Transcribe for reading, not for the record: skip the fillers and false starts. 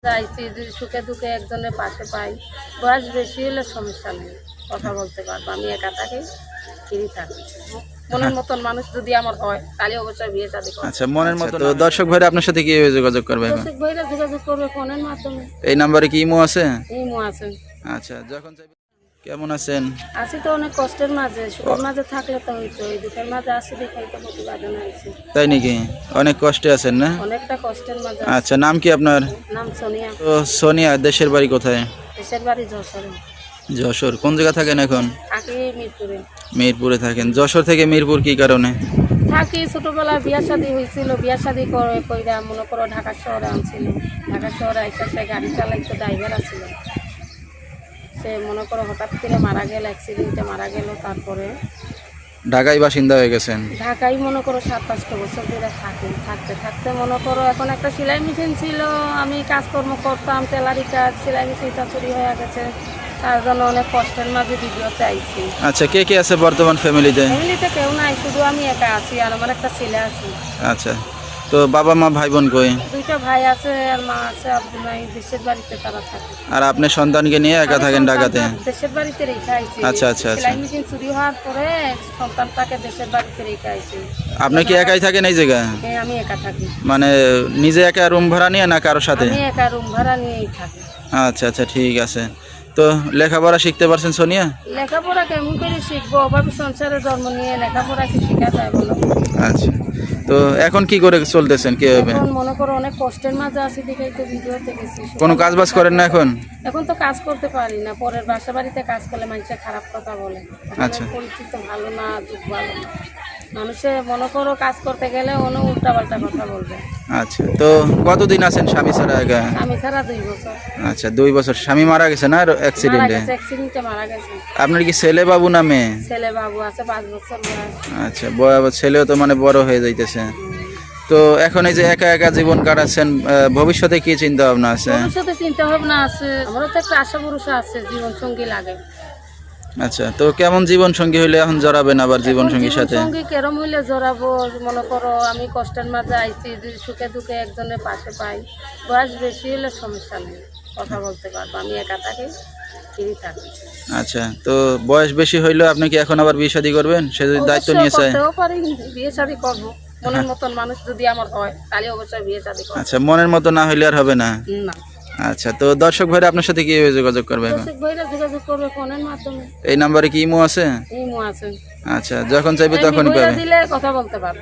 চাইছি যে সুখে দুঃখে একজনের পাশে পাই। বয়স বেশি হলে সমস্যা নেই, কথা বলতে পারবো। আমি একা থাকি, ফ্রি থাকি। মনের মতন মানুষ যদি আমার হয় তাহলে অবশ্যই বিয়ে শাদী করব। আচ্ছা, মনের মতো। তো দর্শক ভাইরা আপনার সাথে কিভাবে যোগাযোগ করবে এখন? দর্শক ভাইরা যোগাযোগ করবে ফোনের মাধ্যমে। এই নাম্বারে কি ইমো আছে? ইমো আছে। আচ্ছা, যখন চাইবে। কেমন আছেন? আছি তো অনেক কষ্টের মাঝে, সুখের মাঝে থাকলে তো হইতো, এই দুঃখের মাঝে আসি দেখাই তো প্রতিবেদন আইছি। তাই নাকি? অনেক কষ্টে আছেন না? অনেকটা কষ্টের মাঝে। আচ্ছা, নাম কি আপনার? নাম সোনিয়া। তো সোনিয়া, দেশের বাড়ি কোথায়? দেশের বাড়ি যশোরে। যশোর। কোন জায়গা থাকেন এখন? থাকি মিরপুরে। মিরপুরে থাকেন। যশোর থেকে মিরপুর কি কারণে? থাকি, ছোটবেলায় বিয়া শাদী হয়েছিল, বিয়া শাদী কইরা মনে করো ঢাকা শহরে আনছিল। ঢাকা শহরে আইসা সে গাড়ি চালাইতো, ড্রাইভার আছিল। সে মনে করো হঠাৎ করে মারা গেল, অ্যাক্সিডেন্টে মারা গেল। তারপরে ঢাকায় বাসিন্দা হয়ে গেছেন? ঢাকায় মনে করো 7-8 বছর ধরে থাকি। থাকতে থাকতে মনে করো এখন একটা সেলাই মেশিন ছিল, আমি কাজকর্ম করতাম, টেলারি কাজ, সেলাই মেশিনটা চুরি হয়ে গেছে। তার জন্য অনেক কষ্টের মাঝে ভিডিওতে আইছি। আচ্ছা, কে কে আছে বর্তমান ফ্যামিলিতে? ফ্যামিলিতে কেউ নাই, শুধু আমি একা আছি আর আমার একটা ছেলে আছে। আচ্ছা, তো বাবা মা ভাই বোন কই? দুইটা ভাই আছে আর মা আছে, আব্দুল নাই, দেশের বাড়িতে তারা থাকে। আর আপনি সন্তানকে নিয়ে একা থাকেন ঢাকাতে? দেশের বাড়িতে রেখে আইছি। আচ্ছা আচ্ছা আচ্ছা। সেলাই মেশিন চুরি হওয়ার পরে সন্তানটাকে দেশের বাড়িতে রেখে আইছি। আপনি কি একাই থাকেন এই জায়গায়? হ্যাঁ, আমি একা থাকি। মানে নিজে একা রুম ভাড়া নিয়ে না কারোর সাথে? আমি একা রুম ভাড়া নিয়েই থাকি। আচ্ছা আচ্ছা, ঠিক আছে। তো লেখাপড়া শিখতে পারছেন সোনিয়া? লেখাপড়া কেমন করে শিখবো? অভাবী সংসারে জন্ম নিয়ে লেখাপড়া কি শিখা যায় বলো? আচ্ছা, তো এখন কি করে চলতেছেন কিভাবে? এখন মনে করো অনেক কষ্টের মাঝে আছি দেখেই তো ভিডিওতে গেছি। কোনো কাজ বাজ করেন না এখন? এখন তো কাজ করতে পারি না, পরের বাসা বাড়িতে কাজ করলে মানুষে খারাপ কথা বলে। আচ্ছা। পরিচিত ভালো না, যুগ ভালো না, মানুষে মনে করো কাজ করতে গেলে অনেক উল্টা পাল্টা কথা বলবে। আচ্ছা, তো কতদিন আছেন স্বামী ছাড়া একা? আমি ছাড়া 2 বছর। আচ্ছা, 2 বছর। স্বামী মারা গেছে না মারা অ্যাক্সিডেন্টে? গেছে, অ্যাক্সিডেন্টে মারা গেছে। আপনার কি ছেলে বাবু না মেয়ে? ছেলে বাবু আছে, 5 বছর বয়স। আচ্ছা, ছেলেও তো মানে বড় হয়ে যাইতেছে। তো এখন এই যে একা একা জীবন কাটাচ্ছেন, ভবিষ্যতে কি চিন্তা ভাবনা আছে? ভবিষ্যতে চিন্তা ভাবনা আছে, আমারও তো একটা আশা ভরসা আছে, জীবন সঙ্গী লাগে। আচ্ছা, তো কেমন জীবন সঙ্গী হইলে এখন জড়াবেন আবার জীবন সঙ্গীর সাথে? সঙ্গী কেরম হইলে জড়াবো? মনে করো আমি কষ্টের মাঝে আইছি, যদি সুখে দুঃখে একজনের পাশে পাই। বয়স বেশি হলে সমস্যা নেই, কথা বলতে পারবো। আমি একা থাকি, ফ্রি থাকি। আচ্ছা, তো বয়স বেশি হইলেও আপনি কি এখন আবার বিয়ে শাদী করবেন? সে যদি দায়িত্ব নিয়ে চায়? করতেও পারি, বিয়ে শাদী করবো। মনের মতন মানুষ যদি আমার হয় তাহলে অবশ্যই বিয়ে শাদী করবো। আচ্ছা, মনের মতো না হইলে আর হবে না? না। আচ্ছা, তো দর্শক ভাইরা আপনার সাথে কিভাবে যোগাযোগ করবে এখন? দর্শক ভাইরা যোগাযোগ করবে ফোনের মাধ্যমে। এই নাম্বারে কি ইমো আছে? ইমো আছে। আচ্ছা, যখন চাইবে তখনই পাবে। দিলে কথা বলতে পারবে।